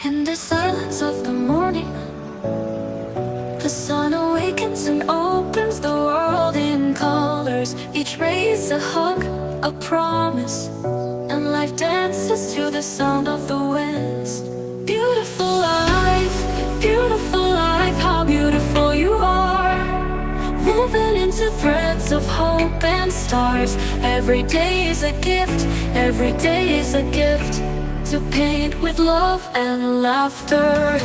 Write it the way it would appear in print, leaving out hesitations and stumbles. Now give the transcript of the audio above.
In the silence of the morning, the sun awakens and opens the world in colors. Each ray is a hug, a promise, and life dances to the sound of the winds. Beautiful life, how beautiful you are, woven into threads of hope and stars. Every day is a gift, every day is a gift, to paint with love and laughter.